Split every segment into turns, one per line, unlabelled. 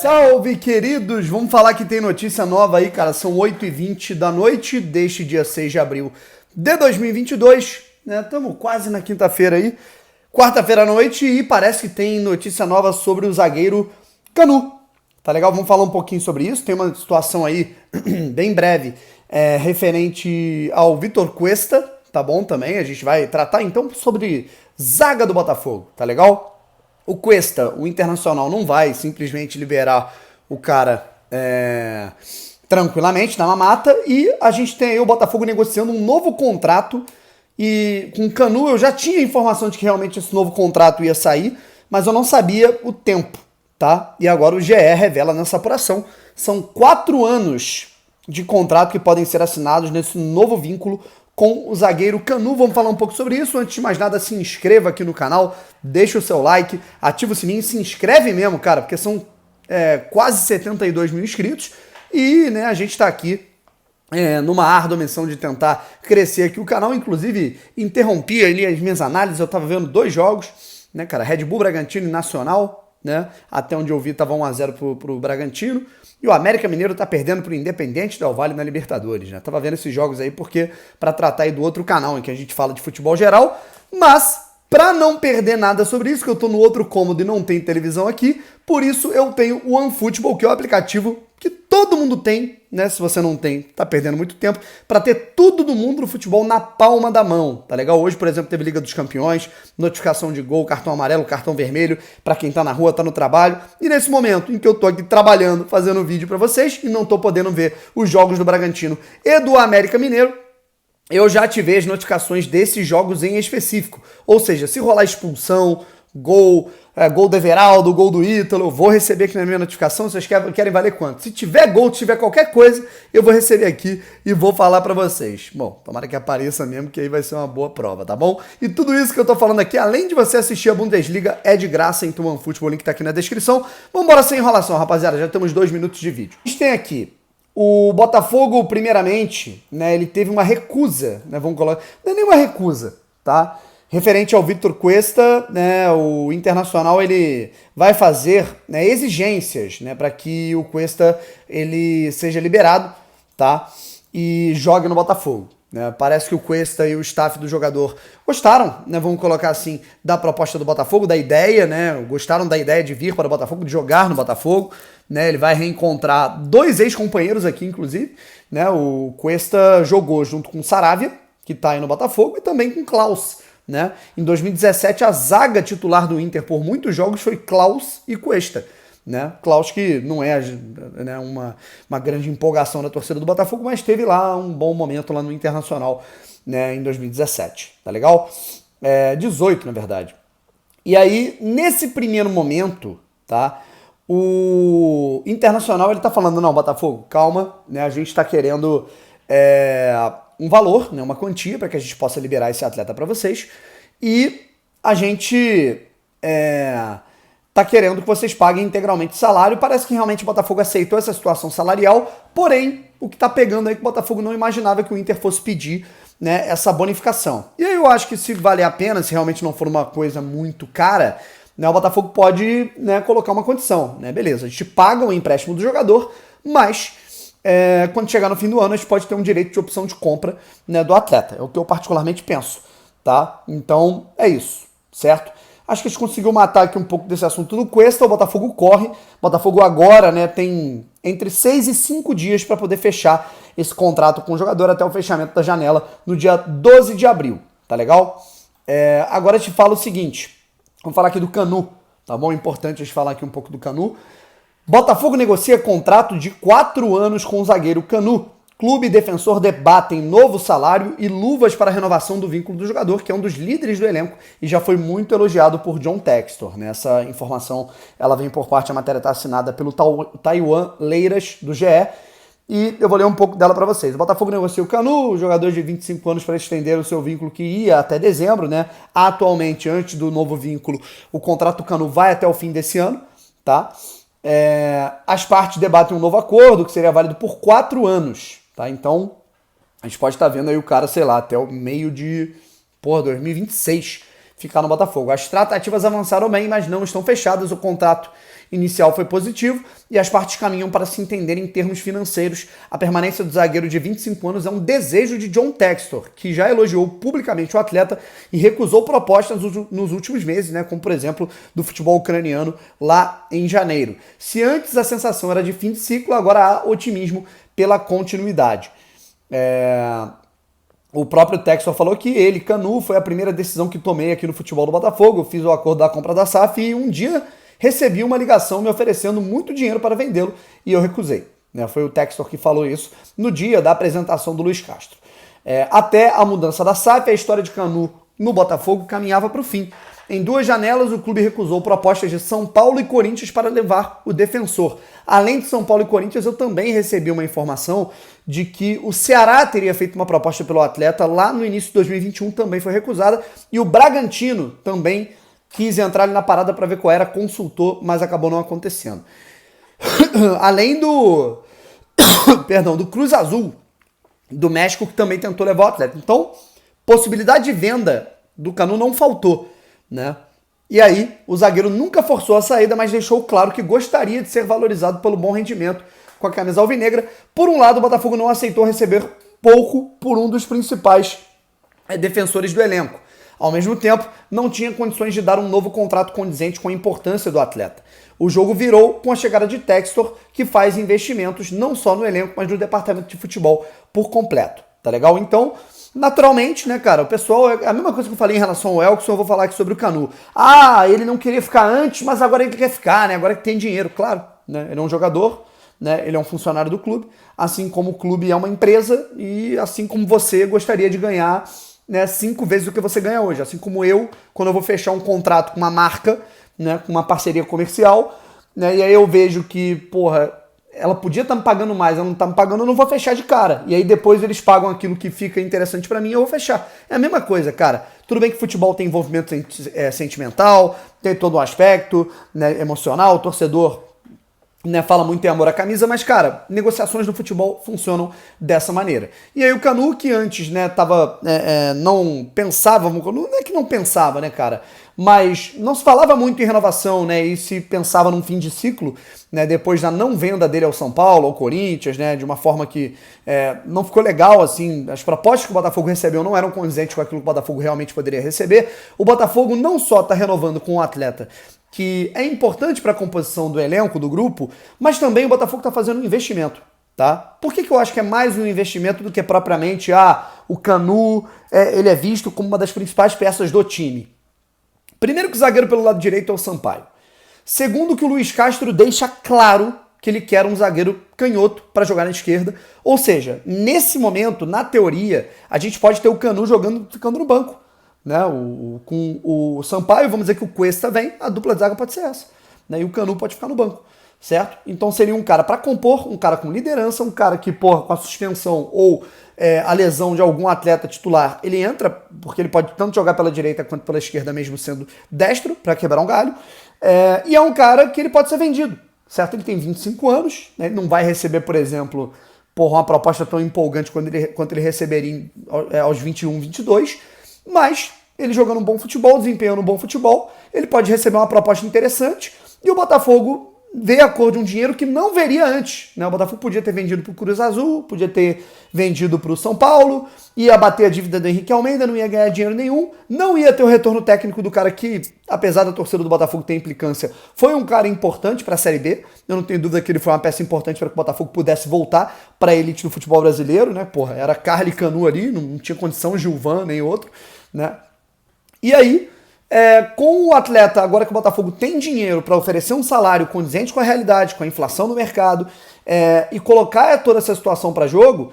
Salve, queridos! Vamos falar que tem notícia nova aí, cara. São 8h20 da noite deste dia 6 de abril de 2022, né? Estamos quase na quinta-feira aí, quarta-feira à noite, e parece que tem notícia nova sobre o zagueiro Canu. Tá legal? Vamos falar um pouquinho sobre isso. Tem uma situação aí, bem breve, referente ao Vitor Cuesta, tá bom? Também a gente vai tratar então sobre zaga do Botafogo, tá legal? O Cuesta, o Internacional, não vai simplesmente liberar o cara tranquilamente na mamata, e a gente tem aí o Botafogo negociando um novo contrato, e com o Canu eu já tinha informação de que realmente esse novo contrato ia sair, mas eu não sabia o tempo, tá? E agora o GE revela nessa apuração, são 4 anos de contrato que podem ser assinados nesse novo vínculo com o zagueiro Canu. Vamos falar um pouco sobre isso. Antes de mais nada, se inscreva aqui no canal, deixa o seu like, ativa o sininho, se inscreve mesmo, cara, porque são quase 72 mil inscritos e, né, a gente está aqui numa árdua missão de tentar crescer aqui o canal. Inclusive, interrompi ali as minhas análises, eu estava vendo 2 jogos, né, cara, Red Bull, Bragantino e Nacional, né, até onde eu vi estava 1-0 pro Bragantino, e o América Mineiro tá perdendo pro Independente Del Valle na Libertadores, né? Tava vendo esses jogos aí porque para tratar aí do outro canal em que a gente fala de futebol geral, mas para não perder nada sobre isso, que eu tô no outro cômodo e não tem televisão aqui, por isso eu tenho o OneFootball, que é o aplicativo que todo mundo tem, né? Se você não tem, tá perdendo muito tempo, para ter tudo do mundo do futebol na palma da mão, tá legal? Hoje, por exemplo, teve Liga dos Campeões, notificação de gol, cartão amarelo, cartão vermelho, para quem tá na rua, tá no trabalho, e nesse momento em que eu tô aqui trabalhando, fazendo vídeo para vocês, e não tô podendo ver os jogos do Bragantino e do América Mineiro, eu já ativei as notificações desses jogos em específico, ou seja, se rolar expulsão, gol do Everaldo, gol do Ítalo, eu vou receber aqui na minha notificação. Vocês querem valer quanto? Se tiver gol, se tiver qualquer coisa, eu vou receber aqui e vou falar pra vocês. Bom, tomara que apareça mesmo, que aí vai ser uma boa prova, tá bom? E tudo isso que eu tô falando aqui, além de você assistir a Bundesliga, é de graça, então o OneFootball, o link tá aqui na descrição. Vambora sem enrolação, rapaziada, já temos 2 minutos de vídeo. A gente tem aqui o Botafogo, primeiramente, né, ele teve uma recusa, né, vamos colocar, não é nenhuma recusa, tá? Referente ao Vitor Cuesta, né, o Internacional ele vai fazer, né, exigências, né, para que o Cuesta ele seja liberado, tá, e jogue no Botafogo. Né? Parece que o Cuesta e o staff do jogador gostaram, né, vamos colocar assim, da proposta do Botafogo, da ideia, né, gostaram da ideia de vir para o Botafogo, de jogar no Botafogo. Né, ele vai reencontrar 2 ex-companheiros aqui, inclusive. Né, o Cuesta jogou junto com o Saravia, que está aí no Botafogo, e também com o Klaus. Né? Em 2017, a zaga titular do Inter por muitos jogos foi Klaus e Cuesta. Né? Klaus, que não é, né, uma grande empolgação da torcida do Botafogo, mas teve lá um bom momento lá no Internacional, né, em 2017. Tá legal? 18, na verdade. E aí, nesse primeiro momento, tá? O Internacional ele tá falando, não, Botafogo, calma, né? A gente tá querendo um valor, né? Uma quantia para que a gente possa liberar esse atleta para vocês, e a gente tá querendo que vocês paguem integralmente o salário. Parece que realmente o Botafogo aceitou essa situação salarial, porém, o que tá pegando aí é que o Botafogo não imaginava que o Inter fosse pedir, né, essa bonificação. E aí eu acho que se valer a pena, se realmente não for uma coisa muito cara, né, o Botafogo pode, né, colocar uma condição, né? Beleza, a gente paga o empréstimo do jogador, mas quando chegar no fim do ano a gente pode ter um direito de opção de compra, né, do atleta. É o que eu particularmente penso, tá? Então é isso, certo? Acho que a gente conseguiu matar aqui um pouco desse assunto do Cuesta. O Botafogo corre. O Botafogo agora, né, tem entre 6 e 5 dias para poder fechar esse contrato com o jogador até o fechamento da janela no dia 12 de abril, tá legal? Agora eu te falo o seguinte. Vamos falar aqui do Canu, tá bom? Importante a gente falar aqui um pouco do Canu. Botafogo negocia contrato de 4 anos com o zagueiro Canu. Clube e defensor debatem novo salário e luvas para a renovação do vínculo do jogador, que é um dos líderes do elenco e já foi muito elogiado por John Textor. Né? Essa informação ela vem por parte, a matéria está assinada pelo Taiwan Leiras, do GE, e eu vou ler um pouco dela para vocês. O Botafogo negocia o Canu, jogador de 25 anos, para estender o seu vínculo que ia até dezembro. Né? Atualmente, antes do novo vínculo, o contrato do Canu vai até o fim desse ano. Tá? As partes debatem um novo acordo que seria válido por 4 anos. Tá? Então, a gente pode estar vendo aí o cara, sei lá, até o meio de 2026 ficar no Botafogo. As tratativas avançaram bem, mas não estão fechadas. O contrato inicial foi positivo e as partes caminham para se entenderem em termos financeiros. A permanência do zagueiro de 25 anos é um desejo de John Textor, que já elogiou publicamente o atleta e recusou propostas nos últimos meses, né, como por exemplo do futebol ucraniano lá em janeiro. Se antes a sensação era de fim de ciclo, agora há otimismo pela continuidade. O próprio Textor falou que ele, Canu, foi a primeira decisão que tomei aqui no futebol do Botafogo. Eu fiz o acordo da compra da SAF e um dia recebi uma ligação me oferecendo muito dinheiro para vendê-lo e eu recusei. Foi o Textor que falou isso no dia da apresentação do Luiz Castro. Até a mudança da SAF, a história de Canu no Botafogo caminhava para o fim. Em 2 janelas, o clube recusou propostas de São Paulo e Corinthians para levar o defensor. Além de São Paulo e Corinthians, eu também recebi uma informação de que o Ceará teria feito uma proposta pelo atleta lá no início de 2021, também foi recusada, e o Bragantino também quis entrar ali na parada para ver qual era, consultou, mas acabou não acontecendo. Além do Cruz Azul do México, que também tentou levar o atleta. Então, possibilidade de venda do Canu não faltou, né? E aí, o zagueiro nunca forçou a saída, mas deixou claro que gostaria de ser valorizado pelo bom rendimento com a camisa alvinegra. Por um lado, o Botafogo não aceitou receber pouco por um dos principais defensores do elenco. Ao mesmo tempo, não tinha condições de dar um novo contrato condizente com a importância do atleta. O jogo virou com a chegada de Textor, que faz investimentos não só no elenco, mas no departamento de futebol por completo. Tá legal? Então, naturalmente, né, cara, o pessoal, a mesma coisa que eu falei em relação ao Elkson, eu vou falar aqui sobre o Canu. Ele não queria ficar antes, mas agora ele quer ficar, né, agora que tem dinheiro, claro, né, ele é um jogador, né, ele é um funcionário do clube, assim como o clube é uma empresa e assim como você gostaria de ganhar, né, 5 vezes o que você ganha hoje, assim como eu, quando eu vou fechar um contrato com uma marca, né, com uma parceria comercial, né, e aí eu vejo que, porra, ela podia estar me pagando mais, ela não está me pagando, eu não vou fechar de cara. E aí depois eles pagam aquilo que fica interessante para mim, eu vou fechar. É a mesma coisa, cara. Tudo bem que futebol tem envolvimento sentimental, tem todo um aspecto, né, emocional, o torcedor, né, fala muito em amor à camisa, mas, cara, negociações no futebol funcionam dessa maneira. E aí o Canu, que antes, né, não pensava, não é que não pensava, né, cara, mas não se falava muito em renovação, né, e se pensava num fim de ciclo, né, depois da não venda dele ao São Paulo, ao Corinthians, né, de uma forma que não ficou legal, assim, as propostas que o Botafogo recebeu não eram condizentes com aquilo que o Botafogo realmente poderia receber. O Botafogo não só está renovando com um atleta que é importante para a composição do elenco, do grupo, mas também o Botafogo está fazendo um investimento, tá? Por que eu acho que é mais um investimento do que propriamente, o Canu, ele é visto como uma das principais peças do time? Primeiro que o zagueiro pelo lado direito é o Sampaio. Segundo que o Luiz Castro deixa claro que ele quer um zagueiro canhoto para jogar na esquerda. Ou seja, nesse momento, na teoria, a gente pode ter o Canu ficando no banco. Né? Com o Sampaio, vamos dizer que o Cuesta vem, a dupla de zaga pode ser essa. Né? E o Canu pode ficar no banco, certo? Então seria um cara para compor, um cara com liderança, um cara que, com a suspensão ou a lesão de algum atleta titular, ele entra, porque ele pode tanto jogar pela direita quanto pela esquerda, mesmo sendo destro, para quebrar um galho. E é um cara que ele pode ser vendido, certo? Ele tem 25 anos, né? Ele não vai receber, por exemplo, uma proposta tão empolgante quanto ele receberia aos 21, 22, mas ele jogando um bom futebol, desempenhando um bom futebol, ele pode receber uma proposta interessante e o Botafogo vê a cor de um dinheiro que não veria antes. Né? O Botafogo podia ter vendido para o Cruz Azul, podia ter vendido para o São Paulo, ia bater a dívida do Henrique Almeida, não ia ganhar dinheiro nenhum, não ia ter o retorno técnico do cara que, apesar da torcida do Botafogo ter implicância, foi um cara importante para a Série B. Eu não tenho dúvida que ele foi uma peça importante para que o Botafogo pudesse voltar para a elite do futebol brasileiro. Né? Era Carly Canu ali, não tinha condição, Gilvan nem outro. Né? E aí, com o atleta, agora que o Botafogo tem dinheiro para oferecer um salário condizente com a realidade, com a inflação no mercado, e colocar toda essa situação para jogo,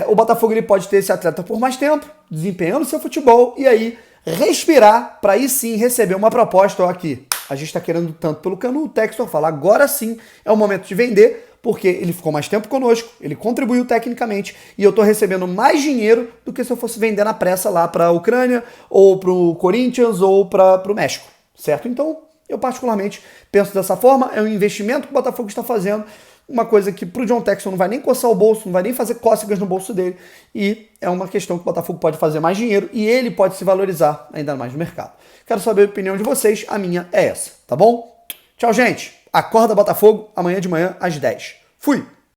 o Botafogo ele pode ter esse atleta por mais tempo, desempenhando seu futebol, e aí respirar para aí sim receber uma proposta. Aqui, a gente está querendo tanto pelo Canu, o Textor fala, agora sim é o momento de vender, porque ele ficou mais tempo conosco, ele contribuiu tecnicamente e eu estou recebendo mais dinheiro do que se eu fosse vender na pressa lá para a Ucrânia, ou para o Corinthians, ou para o México, certo? Então, eu particularmente penso dessa forma, é um investimento que o Botafogo está fazendo, uma coisa que para o John Textor não vai nem coçar o bolso, não vai nem fazer cócegas no bolso dele, e é uma questão que o Botafogo pode fazer mais dinheiro e ele pode se valorizar ainda mais no mercado. Quero saber a opinião de vocês, a minha é essa, tá bom? Tchau, gente! Acorda Botafogo, amanhã de manhã às 10. Fui!